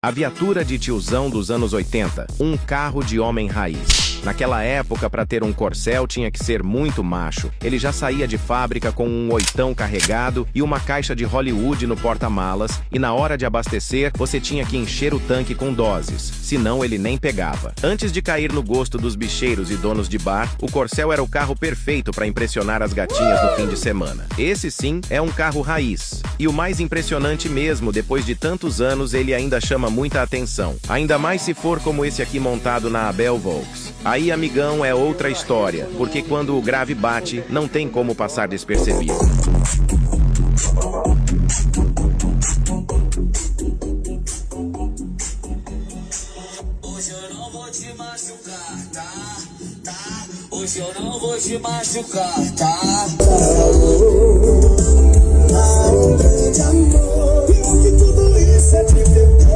A viatura de tiozão dos anos 80, um carro de homem raiz. Naquela época, para ter um Corcel tinha que ser muito macho. Ele já saía de fábrica com um oitão carregado e uma caixa de Hollywood no porta-malas, e na hora de abastecer, você tinha que encher o tanque com doses, senão ele nem pegava. Antes de cair no gosto dos bicheiros e donos de bar, o Corcel era o carro perfeito para impressionar as gatinhas no fim de semana. Esse sim é um carro raiz. E o mais impressionante mesmo, depois de tantos anos, ele ainda chama muita atenção. Ainda mais se for como esse aqui montado na Abel Volks. Aí, amigão, é outra história, porque quando o grave bate, não tem como passar despercebido. Hoje eu não vou te machucar, tá? Hoje eu não vou te machucar, tá? Um grande amor, pior que tudo isso é te ver.